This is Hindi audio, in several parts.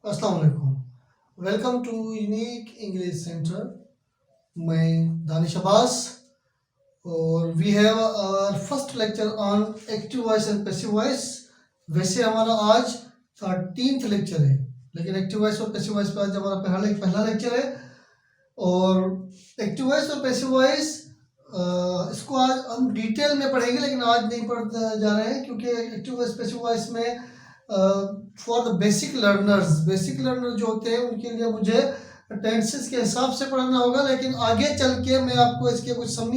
अस्सलाम वालेकुम। Welcome to unique English centre. मैं दानिश अब्बास और we have our first lecture on active voice and passive voice. वैसे हमारा आज 13th लेक्चर है, लेकिन एक्टिव वॉइस और पैसिव वॉइस पर आज हमारा पहला लेक्चर है। और एक्टिव वॉइस और पैसिव वॉइस इसको आज हम डिटेल में पढ़ेंगे, लेकिन आज नहीं पढ़ जा रहे हैं क्योंकि एक्टिव वॉइस पैसिव वॉइस में फॉर द बेसिक लर्नर जो होते हैं उनके लिए मुझे टेंसेस के हिसाब से पढ़ाना होगा, लेकिन आगे चल के मैं आपको इसके कुछ सम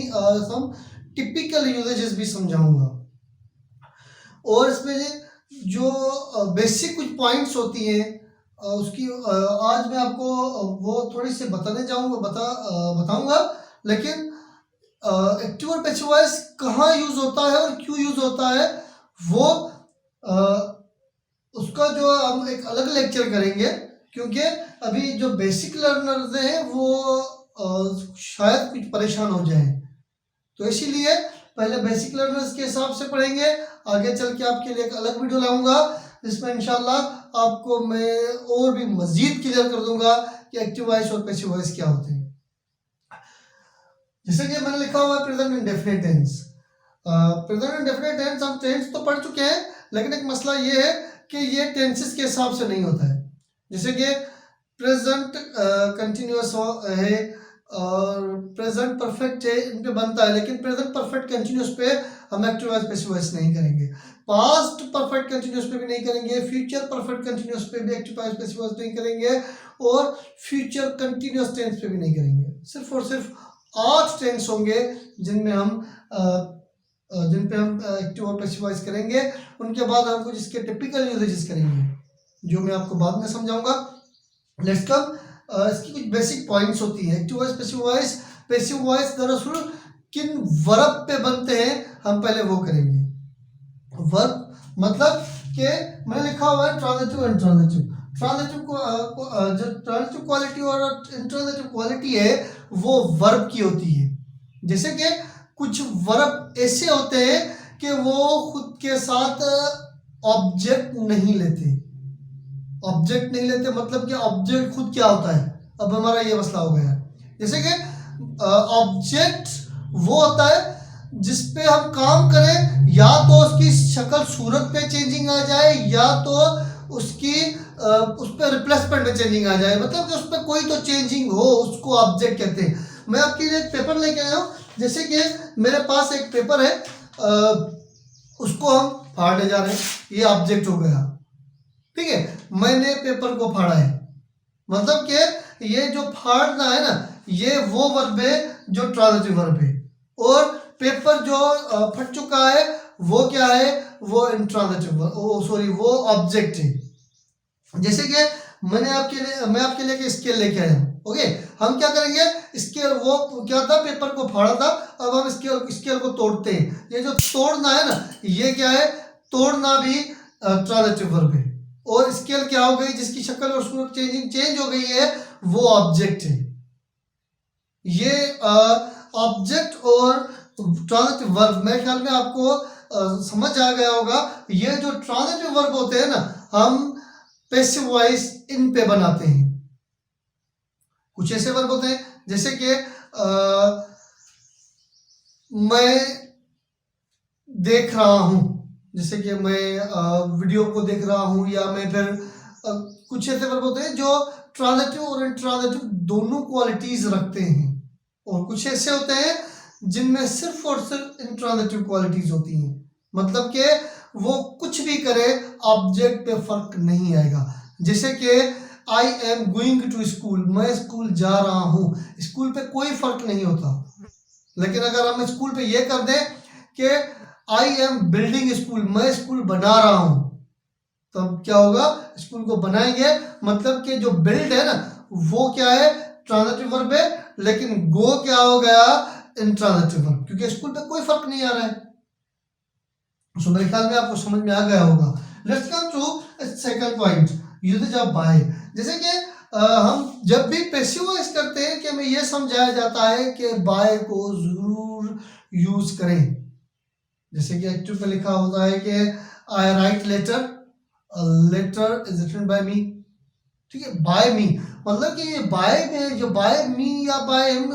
टिपिकल यूजेजेस भी समझाऊंगा। और इसमें जो बेसिक कुछ पॉइंट्स होती हैं उसकी आज मैं आपको वो थोड़ी सी बताऊंगा। लेकिन एक्टिव और पैसिव वॉइस कहाँ यूज होता है और क्यों यूज होता है वो उसका जो हम एक अलग लेक्चर करेंगे, क्योंकि अभी जो बेसिक लर्नर्स हैं वो शायद कुछ परेशान हो जाएं, तो इसीलिए पहले बेसिक लर्नर्स के हिसाब से पढ़ेंगे। आगे चल के आपके लिए एक अलग वीडियो लाऊंगा जिसमें इंशाल्लाह आपको मैं और भी मजीद क्लियर कर दूंगा कि एक्टिव वॉइस और पैसिव वॉइस क्या होते हैं। जैसे कि मैंने लिखा हुआ है present indefinite tense. Present indefinite tense हम टेंस तो पढ़ चुके हैं, लेकिन एक मसला ये है कि ये टेंसेस के हिसाब से नहीं होता है। जैसे कि प्रेजेंट कंटिन्यूअस है और प्रेजेंट परफेक्ट है, इन पे बनता है, लेकिन प्रेजेंट परफेक्ट कंटिन्यूअस पे हम एक्टिव वॉइस पैसिव वॉइस नहीं करेंगे। पास्ट परफेक्ट कंटिन्यूअस पे भी नहीं करेंगे, फ्यूचर परफेक्ट कंटिन्यूअस पे भी एक्टिव वॉइस पैसिव वॉइस नहीं करेंगे, और फ्यूचर कंटिन्यूअस टेंस पे भी नहीं करेंगे। सिर्फ और सिर्फ 8 टेंस होंगे जिन पे हम एक्टिव और पैसिव वॉइस करेंगे। उनके बाद हम कुछ इसके टिपिकल यूजेजेस करेंगे जो मैं आपको बाद में समझाऊंगा। लेट्स कम, इसकी कुछ बेसिक पॉइंट्स होती है। एक्टिव वॉइस पैसिव वॉइस दरअसल किन वर्ब पे बनते हैं हम पहले वो करेंगे। वर्ब मतलब कि मैंने लिखा हुआ है ट्रांजिटिव एंड ट्रांजिटिव को जो ट्रांजिटिव क्वालिटी और इंट्रांजिटिव क्वालिटी है वो वर्ब की होती है। जैसे कि कुछ वर्ब ऐसे होते हैं कि वो खुद के साथ ऑब्जेक्ट नहीं लेते मतलब कि ऑब्जेक्ट खुद क्या होता है, अब हमारा ये मसला हो गया। जैसे कि ऑब्जेक्ट वो होता है जिस पे हम काम करें, या तो उसकी शक्ल सूरत पे चेंजिंग आ जाए, या तो उसकी उस पर रिप्लेसमेंट में चेंजिंग आ जाए, मतलब कि उस पर कोई तो चेंजिंग हो, उसको ऑब्जेक्ट कहते हैं। मैं आपके लिए एक पेपर लेके आया हूँ। जैसे कि मेरे पास एक पेपर है, उसको हम फाड़ने जा रहे हैं, ये ऑब्जेक्ट हो गया, ठीक है। मैंने पेपर को फाड़ा है, मतलब कि ये जो फाड़ना है ना, ये वो वर्ब है जो ट्रांजिटिव वर्ब है, और पेपर जो फट चुका है वो क्या है, वो इंट्रांजिटिव वो ऑब्जेक्ट है। जैसे कि मैं आपके लिए एक स्केल लेके आया हूँ, ओके। हम क्या करेंगे, स्केल वो क्या था, पेपर को फाड़ा था, अब हम स्केल को तोड़ते हैं। ये जो तोड़ना है ना, ये क्या है, तोड़ना भी ट्रांजिटिव वर्ब है। और स्केल क्या हो गई, जिसकी शक्ल और सूरत चेंज हो गई है, वो ऑब्जेक्ट है। ये ऑब्जेक्ट और ट्रांजिटिव वर्ब मेरे ख्याल में आपको समझ आ गया होगा। ये जो ट्रांजिटिव वर्ब होते हैं ना, हम पैसिव वॉइस इन पे बनाते हैं। कुछ ऐसे वर्ब होते हैं जैसे कि मैं देख रहा हूं, जैसे कि मैं वीडियो को देख रहा हूं, या मैं फिर कुछ ऐसे वर्ब होते हैं जो ट्रांजिटिव और इंट्रांजिटिव दोनों क्वालिटीज रखते हैं, और कुछ ऐसे होते हैं जिनमें सिर्फ और सिर्फ इंट्रांजिटिव क्वालिटीज होती हैं, मतलब कि वो कुछ भी करे ऑब्जेक्ट पे फर्क नहीं आएगा। जैसे कि I am going to school, मैं स्कूल जा रहा हूं, स्कूल पे कोई फर्क नहीं होता। लेकिन अगर हम स्कूल पे ये कर दें कि आई एम बिल्डिंग स्कूल, मैं स्कूल बना रहा हूं, तब क्या होगा, स्कूल को बनाएंगे, मतलब कि जो बिल्ड है ना वो क्या है, ट्रांजिटिव वर्ब है, लेकिन गो क्या हो गया, इंट्रांजिटिव वर्ब, क्योंकि स्कूल पे कोई फर्क नहीं आ रहा है। सो मेरे ख्याल में आपको समझ में आ गया होगा। Let's come to second point, usages of by. जैसे कि हम जब भी पैसिव वॉइस करते हैं कि हमें यह समझाया जाता है कि बाय को जरूर यूज करें। जैसे कि एक्टिव पे लिखा होता है कि I write letter, letter is written by me, ठीक है, बाय मी, मतलब कि ये बाय में जो बाय मी या बाय हिम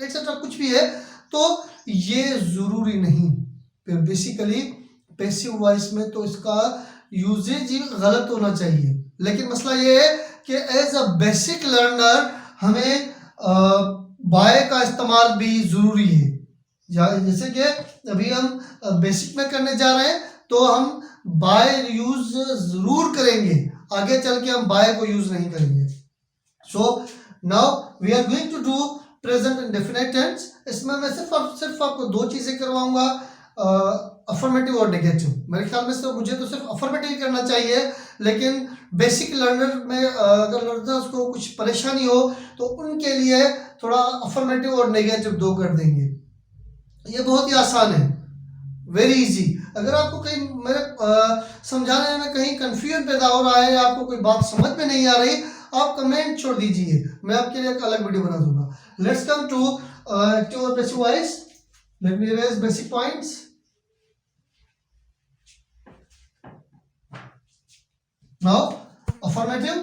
एक्सेट्रा कुछ भी है तो ये जरूरी नहीं। बेसिकली पैसिव वॉइस में तो इसका यूजेज ही गलत होना चाहिए, लेकिन मसला ये है कि एज अ बेसिक लर्नर हमें बाय का इस्तेमाल भी ज़रूरी है। जैसे कि अभी हम बेसिक में करने जा रहे हैं तो हम बाय यूज ज़रूर करेंगे, आगे चल के हम बाय को यूज़ नहीं करेंगे। So now we are going to do present indefinite tense. इसमें मैं सिर्फ आपको दो चीज़ें करवाऊंगा, अफर्मेटिव और नेगेटिव। मेरे ख्याल में से मुझे तो सिर्फ अफर्मेटिव ही करना चाहिए, लेकिन बेसिक लर्नर में अगर लर्नर्स को कुछ परेशानी हो तो उनके लिए थोड़ा अफर्मेटिव और नेगेटिव दो कर देंगे। ये बहुत ही आसान है, वेरी इजी। अगर आपको कहीं मेरे समझाने में कहीं कंफ्यूजन पैदा हो रहा है या आपको कोई बात समझ में नहीं आ रही, आप कमेंट छोड़ दीजिए, मैं आपके लिए एक अलग वीडियो बना दूंगा। लेट्स कम टू एक्टिव और passive voice. Let me raise basic points. Now affirmative,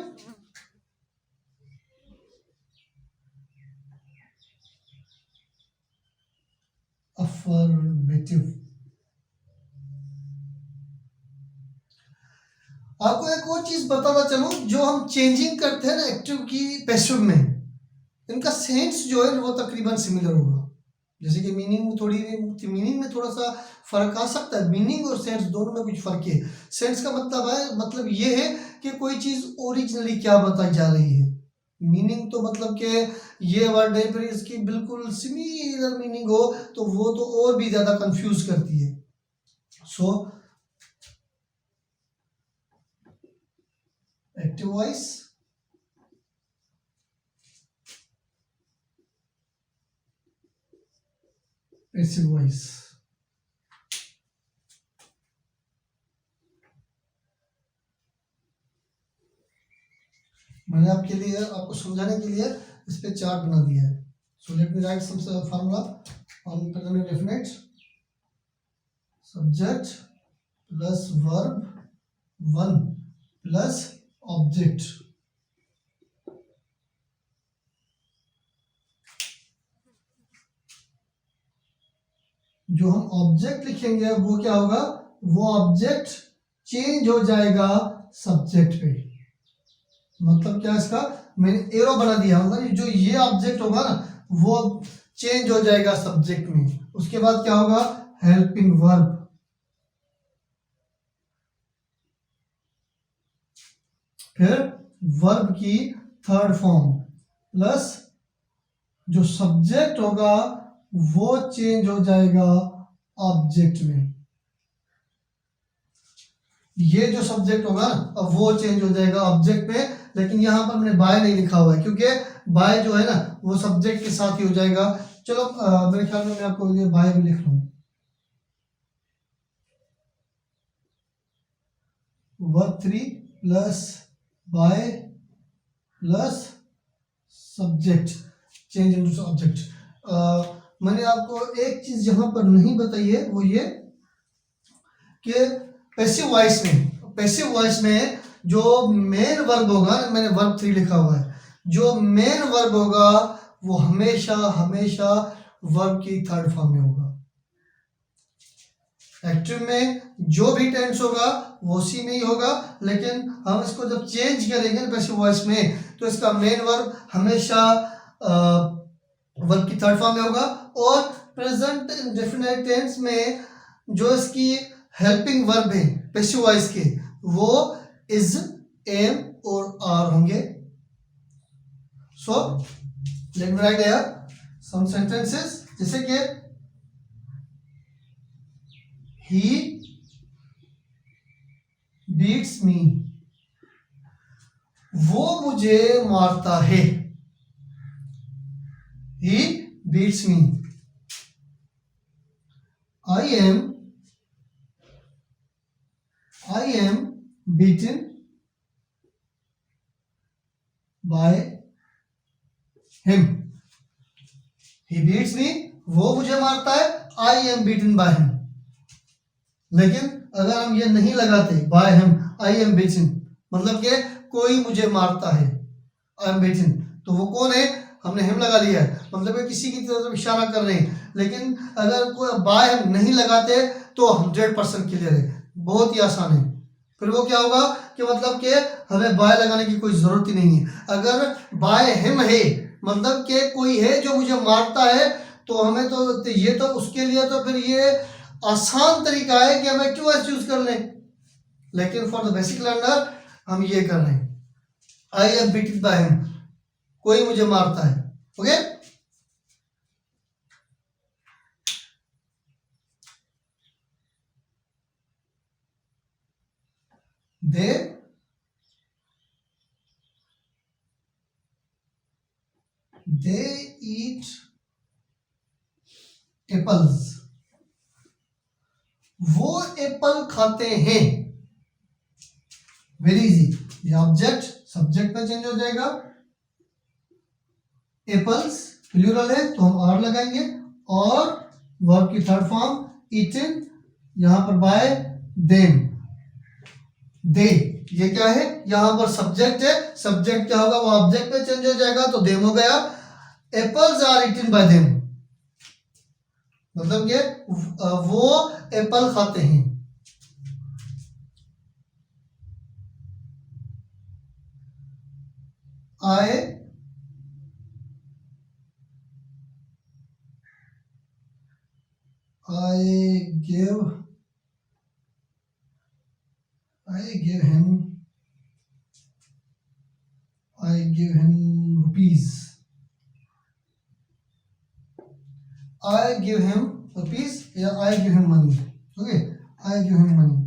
affirmative। आपको एक और चीज बताना चलूं, जो हम चेंजिंग करते हैं ना एक्टिव की पैसिव में, इनका सेंस जो है वो तकरीबन सिमिलर होगा। जैसे कि मीनिंग में थोड़ा सा फर्क आ सकता है, मीनिंग और सेंस दोनों में कुछ फर्क है। सेंस का मतलब ये है कि कोई चीज ओरिजिनली क्या बताई जा रही है। मीनिंग तो मतलब कि ये वर्ड है, फिर इसकी बिल्कुल सिमिलर मीनिंग हो तो वो तो और भी ज्यादा कंफ्यूज करती है। So active voice, passive voice. मैंने आपके लिए आपको समझाने के लिए इस पे चार्ट बना दिया है। सो let me right some formula on present indefinite. Subject plus verb 1 plus object. जो हम ऑब्जेक्ट लिखेंगे वो क्या होगा, वो ऑब्जेक्ट चेंज हो जाएगा सब्जेक्ट पे। मतलब क्या इसका, मैंने एरो बना दिया, मतलब जो ये ऑब्जेक्ट होगा ना वो चेंज हो जाएगा सब्जेक्ट में। उसके बाद क्या होगा, हेल्पिंग वर्ब, फिर वर्ब की थर्ड फॉर्म प्लस जो सब्जेक्ट होगा वो चेंज हो जाएगा ऑब्जेक्ट में। ये जो सब्जेक्ट होगा ना अब वो चेंज हो जाएगा ऑब्जेक्ट में, लेकिन यहां पर मैंने बाय नहीं लिखा हुआ है क्योंकि बाय जो है ना वो सब्जेक्ट के साथ ही हो जाएगा। चलो मेरे ख्याल में मैं आपको ये बाय भी लिख लूं। Verb 3 plus by plus subject change into object. मैंने आपको एक चीज यहां पर नहीं बताई है, वो ये कि पैसिव वॉइस में जो मेन वर्ब होगा, मैंने वर्ब 3 लिखा हुआ है, जो मेन वर्ब होगा वो हमेशा हमेशा वर्ब की थर्ड फॉर्म में होगा। एक्टिव में जो भी टेंस होगा वो उसी में ही होगा, लेकिन हम इसको जब चेंज करेंगे पैसिव वॉइस में तो इसका मेन वर्ब हमेशा वर्ब की थर्ड फॉर्म में होगा। और प्रेजेंट इंडेफिनिट टेंस में जो इसकी हेल्पिंग वर्ब है पैसिव वॉइस के, वो इज, एम और आर होंगे। So let me write here some sentences, जैसे कि he beats me, वो मुझे मारता है। he beats me। I am beaten by him। he beats me, वो मुझे मारता है, I am beaten by him। लेकिन अगर हम ये नहीं लगाते by him, I am beaten, मतलब कि कोई मुझे मारता है, आई एम बीटन। तो वो कौन है, हमने हिम लगा लिया है, मतलब है किसी की तरफ इशारा कर रहे हैं। लेकिन अगर कोई बाय हम नहीं लगाते तो 100% क्लियर है, बहुत ही आसान है। फिर वो क्या होगा कि मतलब कि हमें बाय लगाने की कोई ज़रूरत ही नहीं है। अगर बाय हिम है मतलब कि कोई है जो मुझे मारता है, तो हमें तो ये तो उसके लिए तो फिर ये आसान तरीका है कि हमें क्यों एस यूज कर लें। लेकिन फॉर द बेसिक लर्नर हम ये कर रहे हैं, आई एम बीटेड बाय हिम, कोई मुझे मारता है। ओके, they eat apples, वो एप्पल खाते हैं। वेरी इजी, ये ऑब्जेक्ट सब्जेक्ट में चेंज हो जाएगा। एप्पल्स प्लूरल है तो हम आर लगाएंगे, और वर्ब की थर्ड फॉर्म ईटन, यहां पर बाय देम, दे, ये क्या है, यहां पर सब्जेक्ट है, सब्जेक्ट क्या होगा, वो ऑब्जेक्ट में चेंज हो जाएगा तो देम हो गया। Apples are eaten by them, मतलब ये वो एप्पल खाते हैं। I give him rupees. I give him rupees या I give him money. Okay, I give him money.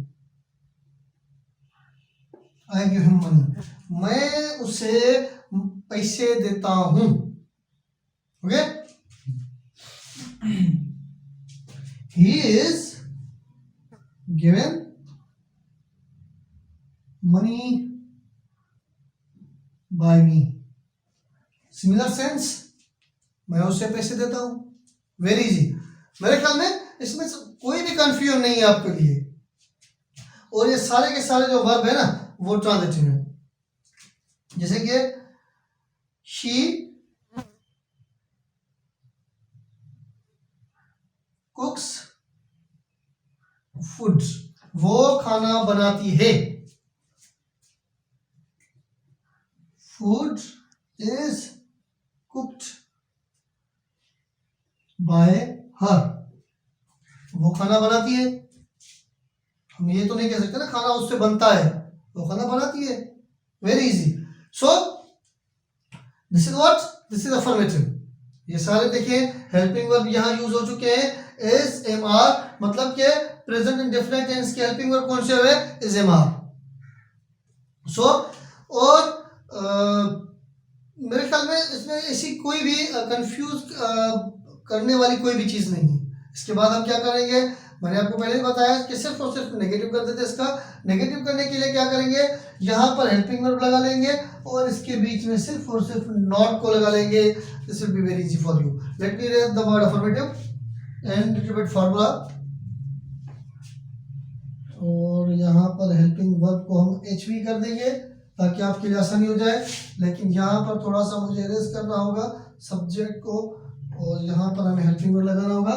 I give him money. मैं उसे पैसे देता हूं। Okay, he is given money by me. Similar sense, मैं उसे पैसे देता हूं। वेरी इजी, मेरे ख्याल में इसमें कोई भी कंफ्यूजन नहीं है आपके लिए। और ये सारे के सारे जो वर्ब है ना वो ट्रांजिटिव है, जैसे कि शी कुक्स फूड, वो खाना बनाती है। फूड इज कुक्ड बाय हर, वो खाना बनाती है। हम ये तो नहीं कह सकते ना खाना उससे बनता है, वो खाना बनाती है। Very easy. So this is what, this is affirmative. ये सारे देखिए हेल्पिंग वर्ब यहाँ यूज हो चुके हैं। एस एम आर मतलब के प्रेजेंट इंडेफिनिट टेंस के हेल्पिंग वर्ब कौन से हुए, इज एम आर। सो और मेरे ख्याल में इसमें ऐसी कोई भी कंफ्यूज करने वाली कोई भी चीज नहीं है। इसके बाद हम क्या करेंगे, मैंने आपको पहले ही बताया कि सिर्फ और सिर्फ नेगेटिव कर देते। इसका नेगेटिव करने के लिए क्या करेंगे, यहाँ पर हेल्पिंग वर्ब लगा लेंगे और इसके बीच में सिर्फ और सिर्फ नॉट को लगा लेंगे। This will be very easy for you. Let me read the word affirmative and little bit formula. और यहाँ पर हेल्पिंग वर्ब को हम HV कर देंगे ताकि आपके लिए आसानी हो जाए। लेकिन यहाँ पर थोड़ा सा मुझे इरेज करना होगा सब्जेक्ट को, और यहाँ पर हमें हेल्पिंग वर्ब लगाना होगा।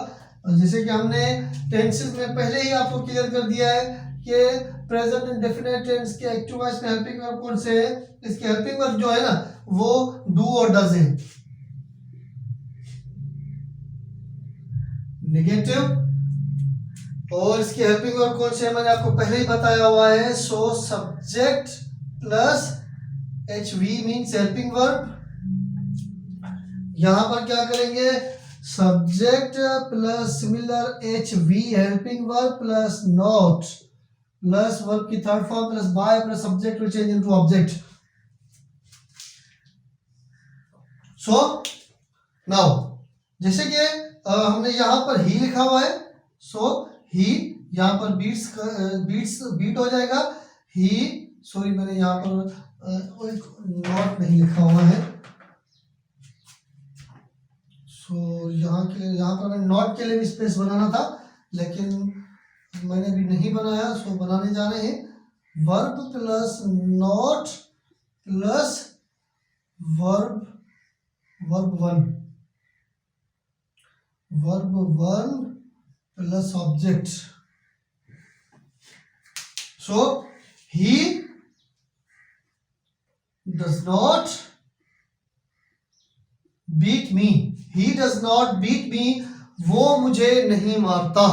और जैसे कि हमने टेंसेस में पहले ही आपको क्लियर कर दिया है कि प्रेजेंट इंडेफिनिट टेंस के एक्टिव वॉइस में हेल्पिंग वर्ब कौन से है। इसके हेल्पिंग वर्ब जो है ना वो डू और डज है। नेगेटिव, और इसके हेल्पिंग वर्ब कौन से है मैंने आपको पहले ही बताया हुआ है। So subject plus HV means helping verb. यहां पर क्या करेंगे, subject plus similar HV helping verb plus not plus verb की third form plus by plus subject will change into object. So now जैसे कि हमने यहां पर ही लिखा हुआ है, सो ही यहां पर बीट हो जाएगा। ही, सॉरी मैंने यहां पर नॉट नहीं लिखा हुआ है। सो यहाँ पर मैंने नॉट के लिए भी स्पेस बनाना था लेकिन मैंने भी नहीं बनाया। सो बनाने जा रहे हैं verb plus not plus verb one plus object. So he does not beat me. He does not beat me. वो मुझे नहीं मारता.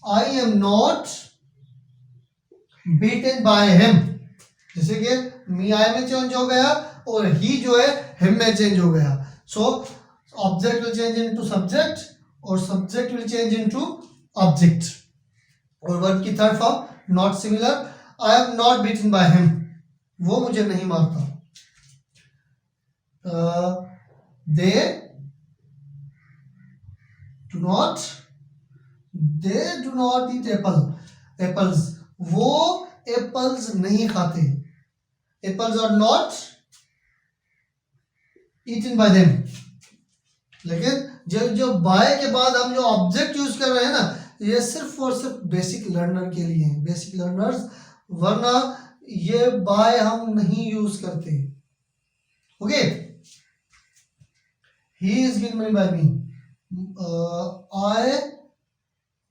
I am not beaten by him. जैसे कि me I में चेंज हो गया और he जो है him में चेंज हो गया. So object will change into subject और subject will change into object. और वर्ब की third form not similar. I am not beaten by him. वो मुझे नहीं मारता. They do not eat apples. वो एप्पल्स नहीं खाते. Apples are not eaten by them. लेकिन जो बाय के बाद हम जो ऑब्जेक्ट यूज कर रहे हैं ना, ये सिर्फ और सिर्फ बेसिक लर्नर के लिए है, बेसिक लर्नर्स. वरना ये बाय हम नहीं यूज करते. Okay. He is given money by me. I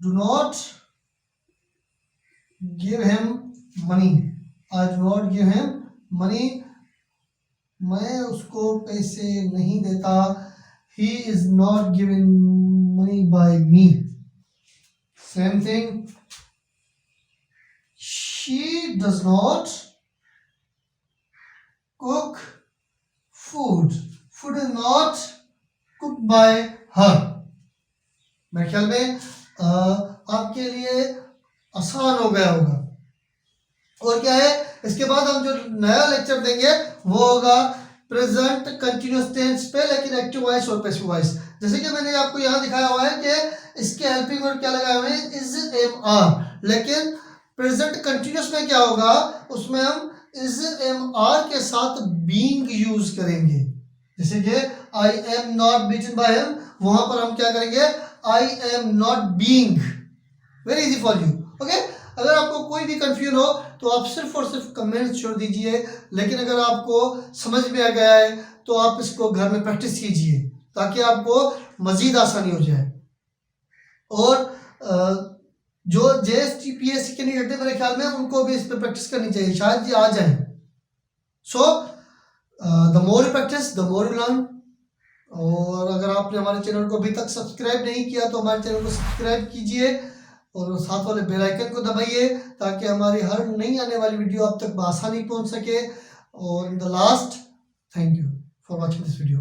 do not give him money. I do not give him money. मैं उसको पैसे नहीं देता. He is not given money by me. Same thing. She does not cook food. Food is not cooked by her. मेरे ख्याल में आपके लिए आसान हो गया होगा. और क्या है, इसके बाद हम जो नया लेक्चर देंगे वो होगा प्रेजेंट कंटिन्यूअस टेंस पे, लेकिन एक्टिव वॉइस और पैसिव वॉइस. जैसे कि मैंने आपको यहाँ दिखाया हुआ है कि इसके हेल्पिंग वर्ब क्या लगाए हुए हैं, इज एम आर. लेकिन प्रेजेंट कंटिन्यूअस में क्या होगा, उसमें हम इज एम आर के साथ बीइंग यूज करेंगे. जैसे कि I am not beaten by him, वहां पर हम क्या करेंगे, आई am not being. Very easy for you. Okay. अगर आपको कोई भी कंफ्यूजन हो तो आप सिर्फ और सिर्फ कमेंट्स छोड़ दीजिए. लेकिन अगर आपको समझ में आ गया है तो आप इसको घर में प्रैक्टिस कीजिए ताकि आपको मजीद आसानी हो जाए. और जो JST-PSC के नहीं मेरे ख्याल में उनको भी इस पर प्रैक्टिस करनी चाहिए, शायद ये आ जाए. So the more you practice the more you learn. और अगर आपने हमारे चैनल को अभी तक सब्सक्राइब नहीं किया तो हमारे चैनल को सब्सक्राइब कीजिए और साथ वाले बेल आइकन को दबाइए ताकि हमारी हर नई आने वाली वीडियो आप तक बआसानी पहुंच सके. और in the last, thank you for watching this video.